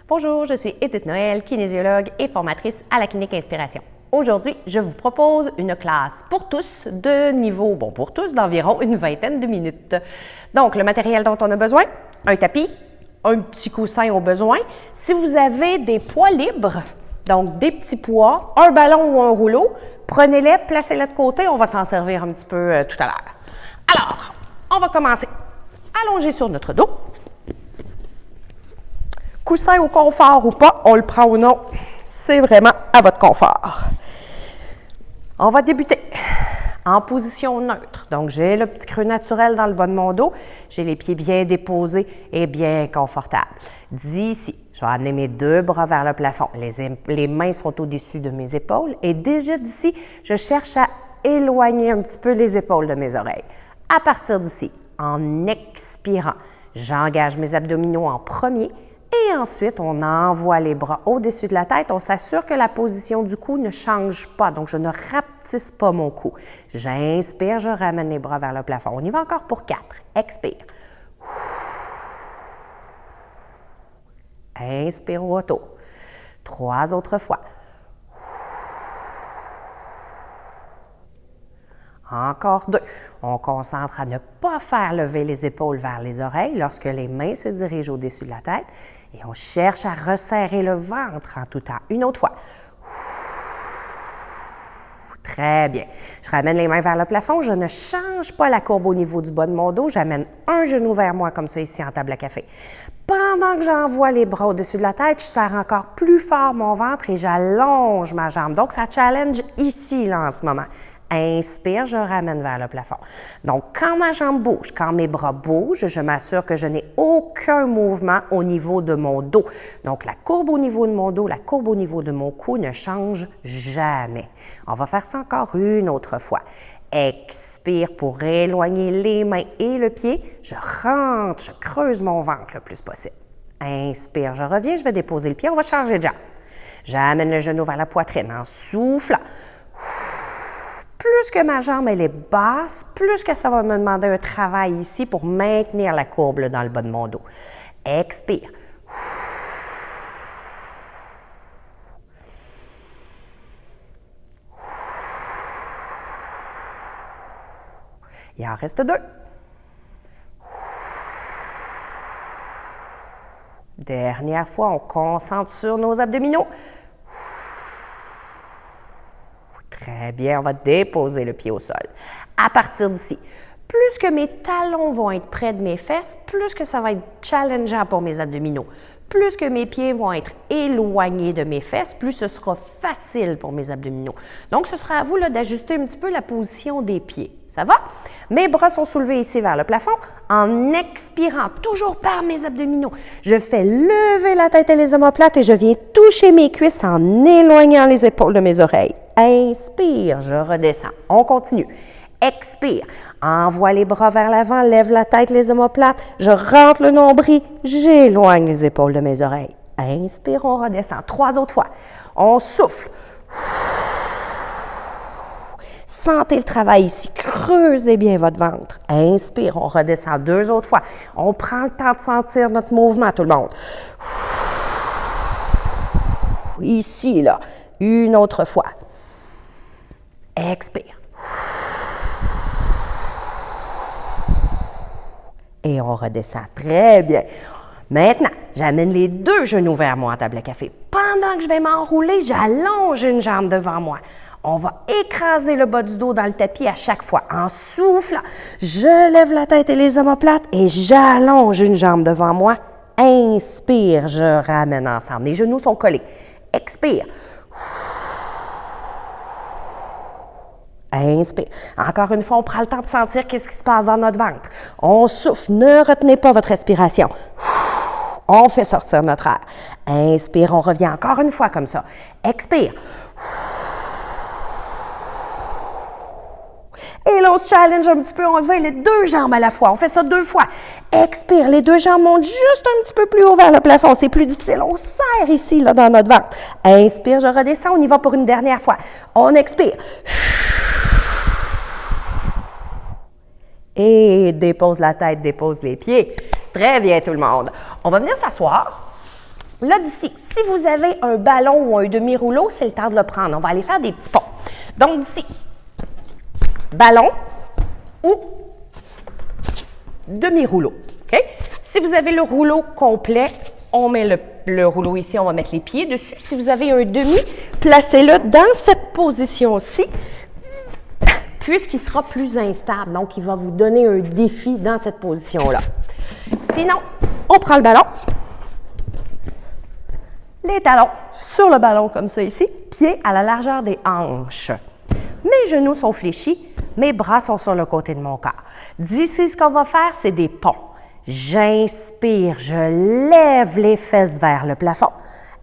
Bonjour, je suis Edith Noël, kinésiologue et formatrice à la Clinique Inspiration. Aujourd'hui, je vous propose une classe pour tous de niveau, pour tous, d'environ une vingtaine de minutes. Donc, le matériel dont on a besoin, un tapis, un petit coussin au besoin. Si vous avez des poids libres, donc des petits poids, un ballon ou un rouleau, prenez-les, placez-les de côté, on va s'en servir un petit peu tout à l'heure. Alors, on va commencer. Allongé sur notre dos. Coussin au confort ou pas, on le prend ou non, c'est vraiment à votre confort. On va débuter en position neutre. Donc, j'ai le petit creux naturel dans le bas de mon dos. J'ai les pieds bien déposés et bien confortables. D'ici, je vais amener mes deux bras vers le plafond. Les mains sont au-dessus de mes épaules. Et déjà d'ici, je cherche à éloigner un petit peu les épaules de mes oreilles. À partir d'ici, en expirant, j'engage mes abdominaux en premier. Et ensuite, on envoie les bras au-dessus de la tête. On s'assure que la position du cou ne change pas. Donc, je ne rapetisse pas mon cou. J'inspire, je ramène les bras vers le plafond. On y va encore pour 4. Expire. Inspire au retour. 3 autres fois. Encore 2. On concentre à ne pas faire lever les épaules vers les oreilles lorsque les mains se dirigent au-dessus de la tête. Et on cherche à resserrer le ventre en tout temps. Une autre fois. Très bien. Je ramène les mains vers le plafond. Je ne change pas la courbe au niveau du bas de mon dos. J'amène un genou vers moi comme ça ici en table à café. Pendant que j'envoie les bras au-dessus de la tête, je serre encore plus fort mon ventre et j'allonge ma jambe. Donc, ça challenge ici, là, en ce moment. Inspire, je ramène vers le plafond. Donc, quand ma jambe bouge, quand mes bras bougent, je m'assure que je n'ai aucun mouvement au niveau de mon dos. Donc, la courbe au niveau de mon dos, la courbe au niveau de mon cou ne change jamais. On va faire ça encore une autre fois. Expire pour éloigner les mains et le pied. Je rentre, je creuse mon ventre le plus possible. Inspire, je reviens, je vais déposer le pied, on va changer de jambe. J'amène le genou vers la poitrine en soufflant. Plus que ma jambe elle est basse, plus que ça va me demander un travail ici pour maintenir la courbe là, dans le bas de mon dos. Expire. Il en reste 2. Dernière fois, on concentre sur nos abdominaux. Très bien, on va déposer le pied au sol. À partir d'ici, plus que mes talons vont être près de mes fesses, plus que ça va être challengeant pour mes abdominaux. Plus que mes pieds vont être éloignés de mes fesses, plus ce sera facile pour mes abdominaux. Donc, ce sera à vous d'ajuster un petit peu la position des pieds. Ça va? Mes bras sont soulevés ici vers le plafond. En expirant, toujours par mes abdominaux, je fais lever la tête et les omoplates et je viens toucher mes cuisses en éloignant les épaules de mes oreilles. Inspire, je redescends. On continue. Expire. Envoie les bras vers l'avant, lève la tête, les omoplates. Je rentre le nombril, j'éloigne les épaules de mes oreilles. Inspire, on redescend. 3 autres fois. On souffle. Sentez le travail ici. Creusez bien votre ventre. Inspire, on redescend 2 autres fois. On prend le temps de sentir notre mouvement, tout le monde. Ici, là, une autre fois. Expire. Et on redescend. Très bien. Maintenant, j'amène les 2 genoux vers moi en table à café. Pendant que je vais m'enrouler, j'allonge une jambe devant moi. On va écraser le bas du dos dans le tapis à chaque fois. En soufflant, je lève la tête et les omoplates et j'allonge une jambe devant moi. Inspire, je ramène ensemble. Mes genoux sont collés. Expire. Inspire. Encore une fois, on prend le temps de sentir qu'est-ce qui se passe dans notre ventre. On souffle. Ne retenez pas votre respiration. On fait sortir notre air. Inspire, on revient encore une fois comme ça. Expire. Et là, on se challenge un petit peu, on va les 2 jambes à la fois. On fait ça 2 fois. Expire, les 2 jambes montent juste un petit peu plus haut vers le plafond. C'est plus difficile. On serre ici, là, dans notre ventre. Inspire, je redescends. On y va pour une dernière fois. On expire. Et dépose la tête, dépose les pieds. Très bien, tout le monde. On va venir s'asseoir. Là, d'ici, si vous avez un ballon ou un demi-rouleau, c'est le temps de le prendre. On va aller faire des petits ponts. Donc, d'ici, ballon ou demi-rouleau. OK? Si vous avez le rouleau complet, on met le rouleau ici, on va mettre les pieds dessus. Si vous avez un demi, placez-le dans cette position-ci, puisqu'il sera plus instable. Donc, il va vous donner un défi dans cette position-là. Sinon, on prend le ballon, les talons sur le ballon comme ça ici, pieds à la largeur des hanches. Mes genoux sont fléchis, mes bras sont sur le côté de mon corps. D'ici, ce qu'on va faire, c'est des ponts. J'inspire, je lève les fesses vers le plafond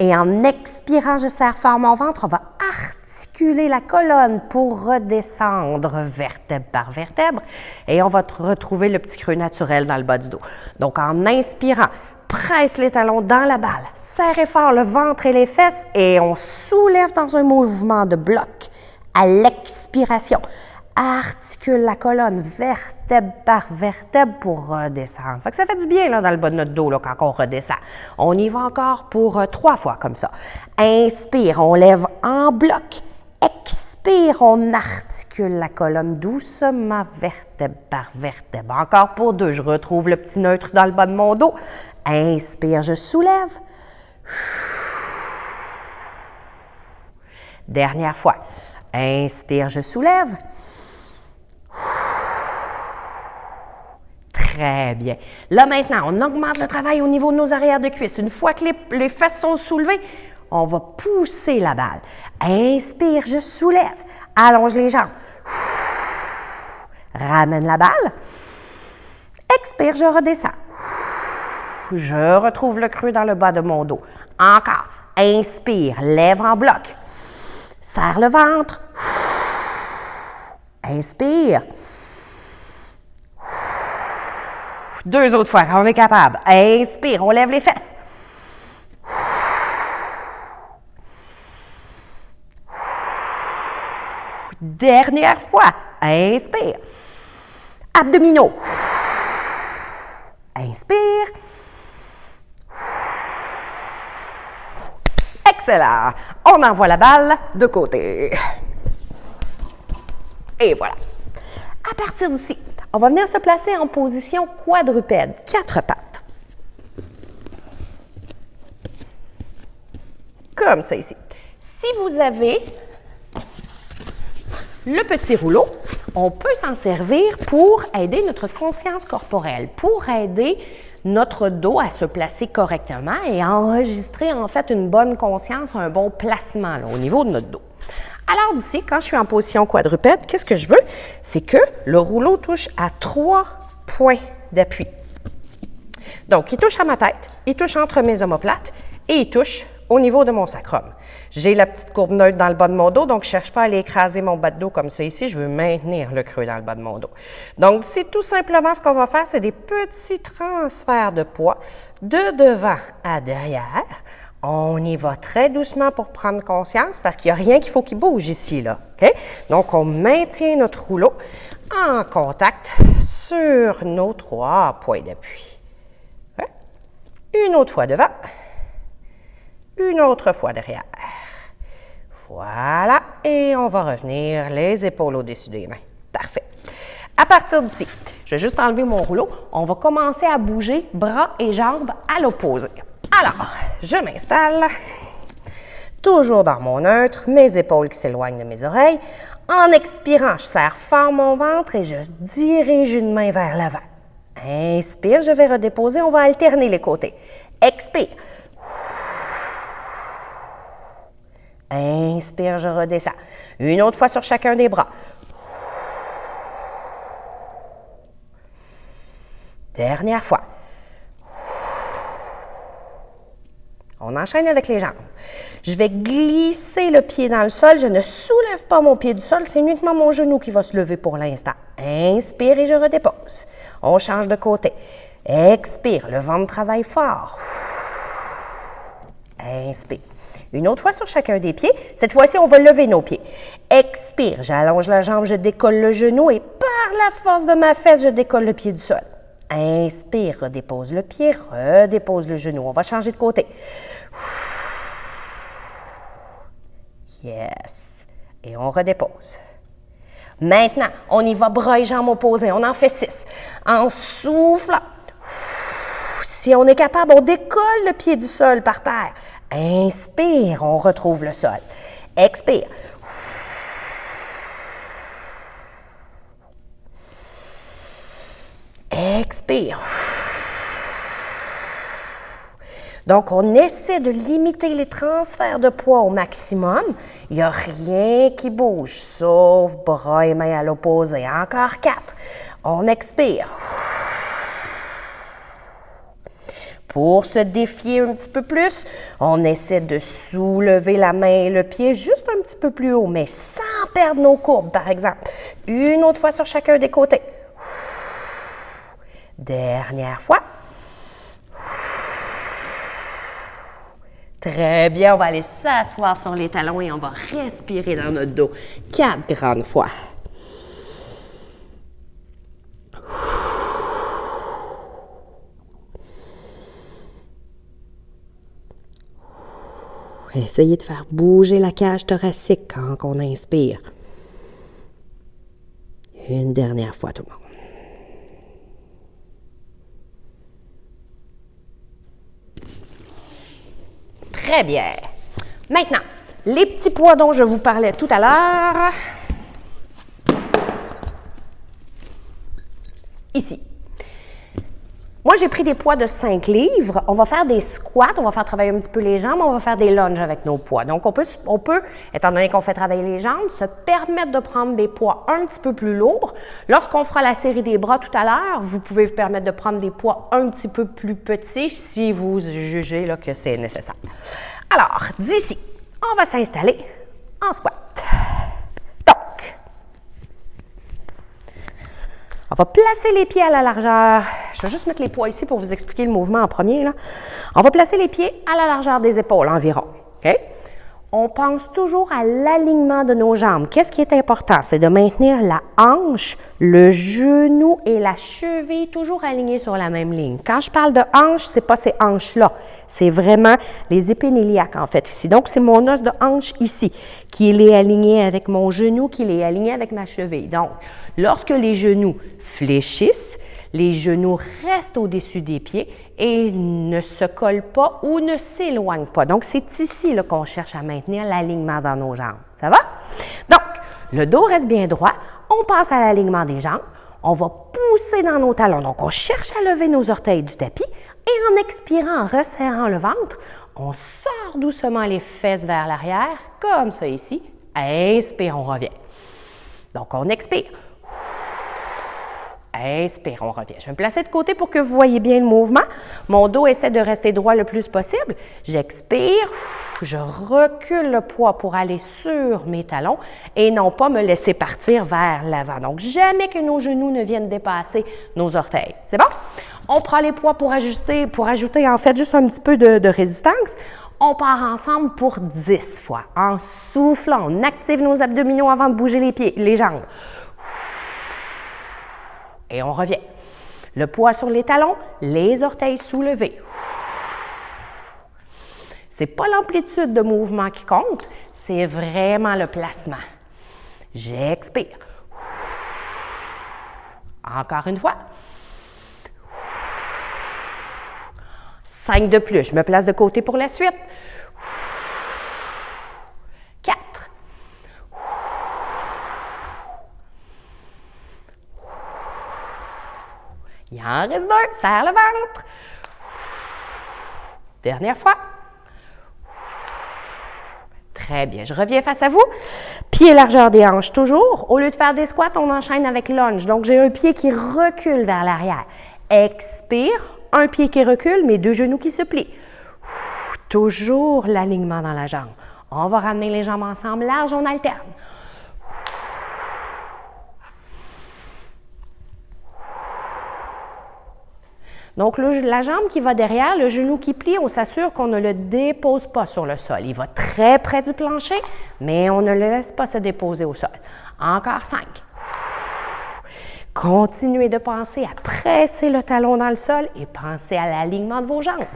et en expirant, je serre fort mon ventre. On va articuler la colonne pour redescendre vertèbre par vertèbre et on va retrouver le petit creux naturel dans le bas du dos. Donc, en inspirant, presse les talons dans la balle, serrez fort le ventre et les fesses et on soulève dans un mouvement de bloc à l'expiration. Articule la colonne vertèbre par vertèbre pour redescendre. Fait que ça fait du bien là, dans le bas de notre dos là, quand on redescend. On y va encore pour 3 fois comme ça. Inspire, on lève en bloc. Expire, on articule la colonne doucement vertèbre par vertèbre. Encore pour 2, je retrouve le petit neutre dans le bas de mon dos. Inspire, je soulève. Dernière fois. Inspire, je soulève. Très bien. Là, maintenant, on augmente le travail au niveau de nos arrières de cuisses. Une fois que les fesses sont soulevées, on va pousser la balle. Inspire, je soulève. Allonge les jambes. Ramène la balle. Expire, je redescends. Je retrouve le creux dans le bas de mon dos. Encore. Inspire, lève en bloc. Serre le ventre. Inspire. 2 autres fois, quand on est capable. Inspire, on lève les fesses. Dernière fois. Inspire. Abdominaux. Inspire. Excellent. On envoie la balle de côté. Et voilà. À partir d'ici, on va venir se placer en position quadrupède, 4 pattes. Comme ça ici. Si vous avez le petit rouleau, on peut s'en servir pour aider notre conscience corporelle, pour aider notre dos à se placer correctement et à enregistrer en fait une bonne conscience, un bon placement là, au niveau de notre dos. Alors d'ici, quand je suis en position quadrupède, qu'est-ce que je veux? C'est que le rouleau touche à 3 points d'appui. Donc, il touche à ma tête, il touche entre mes omoplates et il touche au niveau de mon sacrum. J'ai la petite courbe neutre dans le bas de mon dos, donc je ne cherche pas à aller écraser mon bas de dos comme ça ici. Je veux maintenir le creux dans le bas de mon dos. Donc, c'est tout simplement ce qu'on va faire, c'est des petits transferts de poids de devant à derrière. On y va très doucement pour prendre conscience parce qu'il n'y a rien qu'il faut qu'il bouge ici, là. Okay? Donc, on maintient notre rouleau en contact sur nos 3 points d'appui. Okay? Une autre fois devant. Une autre fois derrière. Voilà. Et on va revenir les épaules au-dessus des mains. Parfait. À partir d'ici, je vais juste enlever mon rouleau. On va commencer à bouger bras et jambes à l'opposé. Alors, je m'installe, toujours dans mon neutre, mes épaules qui s'éloignent de mes oreilles. En expirant, je serre fort mon ventre et je dirige une main vers l'avant. Inspire, je vais redéposer, on va alterner les côtés. Expire. Inspire, je redescends. Une autre fois sur chacun des bras. Dernière fois. On enchaîne avec les jambes. Je vais glisser le pied dans le sol. Je ne soulève pas mon pied du sol. C'est uniquement mon genou qui va se lever pour l'instant. Inspire et je redépose. On change de côté. Expire. Le ventre travaille fort. Inspire. Une autre fois sur chacun des pieds. Cette fois-ci, on va lever nos pieds. Expire. J'allonge la jambe, je décolle le genou et par la force de ma fesse, je décolle le pied du sol. Inspire, redépose le pied, redépose le genou. On va changer de côté. Yes. Et on redépose. Maintenant, on y va bras et jambes opposés. On en fait 6. En soufflant. Si on est capable, on décolle le pied du sol par terre. Inspire, on retrouve le sol. Expire. Expire. Donc, on essaie de limiter les transferts de poids au maximum. Il n'y a rien qui bouge, sauf bras et mains à l'opposé. Encore 4. On expire. Pour se défier un petit peu plus, on essaie de soulever la main et le pied juste un petit peu plus haut, mais sans perdre nos courbes, par exemple. Une autre fois sur chacun des côtés. Dernière fois. Très bien, on va aller s'asseoir sur les talons et on va respirer dans notre dos. 4 grandes fois. Essayez de faire bouger la cage thoracique quand on inspire. Une dernière fois, tout le monde. Très bien. Maintenant, les petits poids dont je vous parlais tout à l'heure. Ici. Moi, j'ai pris des poids de 5 livres. On va faire des squats, on va faire travailler un petit peu les jambes, on va faire des lunges avec nos poids. Donc, on peut, étant donné qu'on fait travailler les jambes, se permettre de prendre des poids un petit peu plus lourds. Lorsqu'on fera la série des bras tout à l'heure, vous pouvez vous permettre de prendre des poids un petit peu plus petits si vous jugez là, que c'est nécessaire. Alors, d'ici, on va s'installer en squat. Donc, on va placer les pieds à la largeur. Je vais juste mettre les poids ici pour vous expliquer le mouvement en premier. Là. On va placer les pieds à la largeur des épaules environ. Okay? On pense toujours à l'alignement de nos jambes. Qu'est-ce qui est important? C'est de maintenir la hanche, le genou et la cheville toujours alignés sur la même ligne. Quand je parle de hanche, ce n'est pas ces hanches-là. C'est vraiment les épiniliaques, en fait, ici. Donc, c'est mon os de hanche ici qui est aligné avec mon genou, qui est aligné avec ma cheville. Donc, lorsque les genoux fléchissent, les genoux restent au-dessus des pieds et ne se collent pas ou ne s'éloignent pas. Donc, c'est ici qu'on cherche à maintenir l'alignement dans nos jambes. Ça va? Donc, le dos reste bien droit. On passe à l'alignement des jambes. On va pousser dans nos talons. Donc, on cherche à lever nos orteils du tapis. Et en expirant, en resserrant le ventre, on sort doucement les fesses vers l'arrière, comme ça ici. Inspire, on revient. Donc, on expire. Inspire, on revient. Je vais me placer de côté pour que vous voyez bien le mouvement. Mon dos essaie de rester droit le plus possible. J'expire, je recule le poids pour aller sur mes talons et non pas me laisser partir vers l'avant. Donc, jamais que nos genoux ne viennent dépasser nos orteils. C'est bon? On prend les poids pour ajouter en fait juste un petit peu de résistance. On part ensemble pour 10 fois. En soufflant, on active nos abdominaux avant de bouger les pieds, les jambes. Et on revient. Le poids sur les talons, les orteils soulevés. Ce n'est pas l'amplitude de mouvement qui compte, c'est vraiment le placement. J'expire. Encore une fois. 5 de plus. Je me place de côté pour la suite. 4. Il en reste 2. Serre le ventre. Dernière fois. Très bien. Je reviens face à vous. Pied largeur des hanches toujours. Au lieu de faire des squats, on enchaîne avec lunge. Donc, j'ai un pied qui recule vers l'arrière. Expire. Un pied qui recule, mes 2 genoux qui se plient. Toujours l'alignement dans la jambe. On va ramener les jambes ensemble, large, on alterne. Donc, la jambe qui va derrière, le genou qui plie, on s'assure qu'on ne le dépose pas sur le sol. Il va très près du plancher, mais on ne le laisse pas se déposer au sol. Encore 5. Continuez de penser à presser le talon dans le sol et pensez à l'alignement de vos jambes.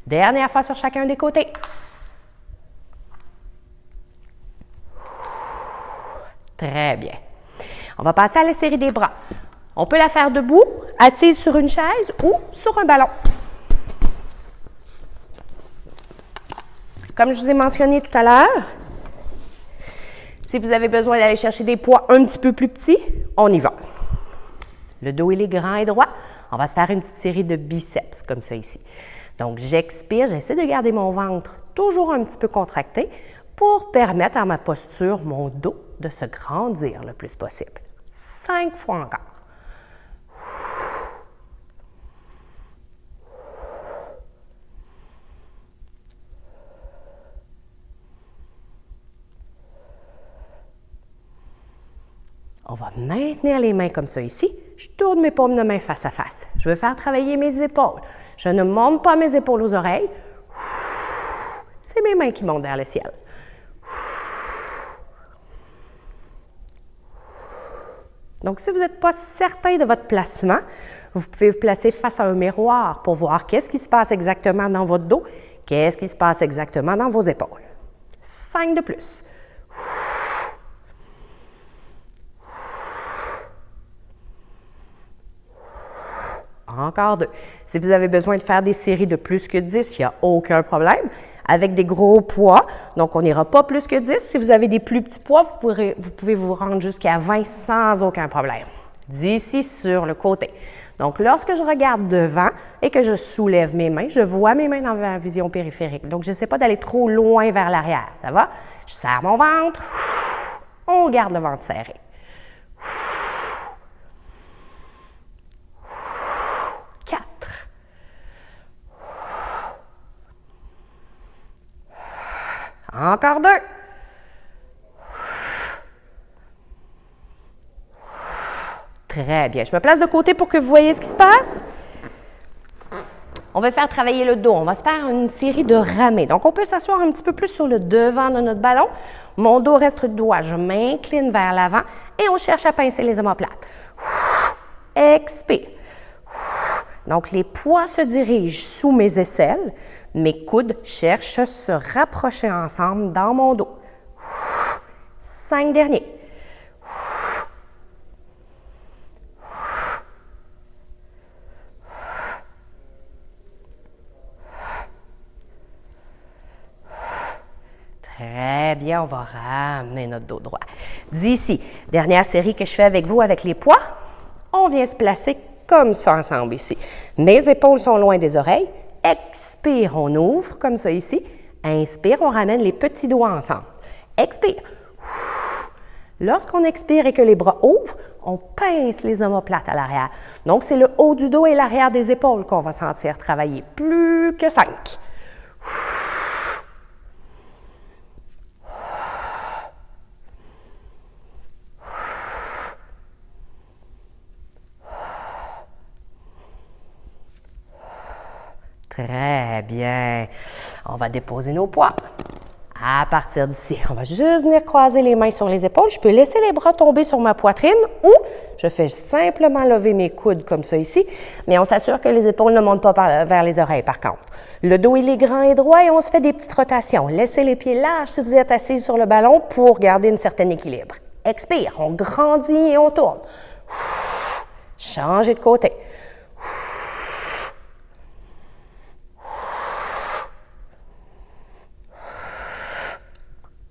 Dernière fois sur chacun des côtés. Très bien. On va passer à la série des bras. On peut la faire debout, assise sur une chaise ou sur un ballon. Comme je vous ai mentionné tout à l'heure, si vous avez besoin d'aller chercher des poids un petit peu plus petits, on y va. Le dos, il est grand et droit. On va se faire une petite série de biceps, comme ça ici. Donc, j'expire, j'essaie de garder mon ventre toujours un petit peu contracté pour permettre à ma posture, mon dos, de se grandir le plus possible. 5 fois encore. On va maintenir les mains comme ça ici. Je tourne mes paumes de main face à face. Je veux faire travailler mes épaules. Je ne monte pas mes épaules aux oreilles. C'est mes mains qui montent vers le ciel. Donc, si vous n'êtes pas certain de votre placement, vous pouvez vous placer face à un miroir pour voir qu'est-ce qui se passe exactement dans votre dos, qu'est-ce qui se passe exactement dans vos épaules. 5 de plus. Encore 2. Si vous avez besoin de faire des séries de plus que 10, il n'y a aucun problème. Avec des gros poids, donc on n'ira pas plus que 10. Si vous avez des plus petits poids, vous pouvez vous rendre jusqu'à 20 sans aucun problème. D'ici sur le côté. Donc, lorsque je regarde devant et que je soulève mes mains, je vois mes mains dans ma vision périphérique. Donc, je n'essaie pas d'aller trop loin vers l'arrière. Ça va? Je serre mon ventre. On garde le ventre serré. 4. Encore 2. Très bien. Je me place de côté pour que vous voyez ce qui se passe. On va faire travailler le dos. On va se faire une série de ramées. Donc, on peut s'asseoir un petit peu plus sur le devant de notre ballon. Mon dos reste droit. Je m'incline vers l'avant et on cherche à pincer les omoplates. Expire. Donc, les poids se dirigent sous mes aisselles. Mes coudes cherchent à se rapprocher ensemble dans mon dos. 5 derniers. Très bien, on va ramener notre dos droit. D'ici, dernière série que je fais avec vous avec les poids, on vient se placer comme ça ensemble ici. Mes épaules sont loin des oreilles. Expire, on ouvre comme ça ici. Inspire, on ramène les petits doigts ensemble. Expire. Lorsqu'on expire et que les bras ouvrent, on pince les omoplates à l'arrière. Donc, c'est le haut du dos et l'arrière des épaules qu'on va sentir travailler. Plus que 5. Très bien. On va déposer nos poids. À partir d'ici, on va juste venir croiser les mains sur les épaules. Je peux laisser les bras tomber sur ma poitrine ou je fais simplement lever mes coudes comme ça ici, mais on s'assure que les épaules ne montent pas vers les oreilles par contre. Le dos, il est grand et droit et on se fait des petites rotations. Laissez les pieds larges si vous êtes assis sur le ballon pour garder un certain équilibre. Expire, on grandit et on tourne. Changez de côté.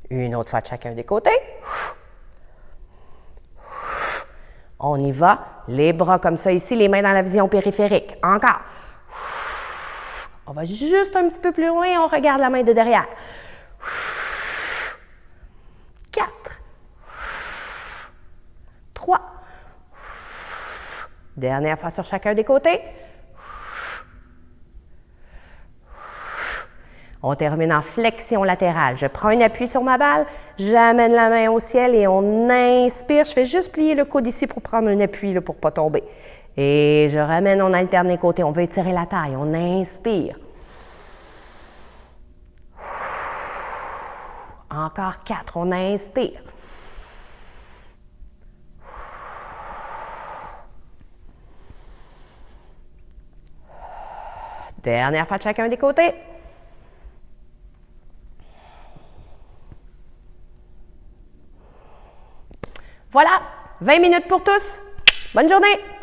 Une autre fois de chacun des côtés. On y va. Les bras comme ça ici, les mains dans la vision périphérique. Encore. On va juste un petit peu plus loin et on regarde la main de derrière. 4. 3. Dernière fois sur chacun des côtés. On termine en flexion latérale. Je prends un appui sur ma balle, j'amène la main au ciel et on inspire. Je fais juste plier le coude ici pour prendre un appui là, pour ne pas tomber. Et je ramène, on alterne les côtés. On veut étirer la taille. On inspire. Encore 4. On inspire. Dernière fois de chacun des côtés. Voilà, 20 minutes pour tous. Bonne journée!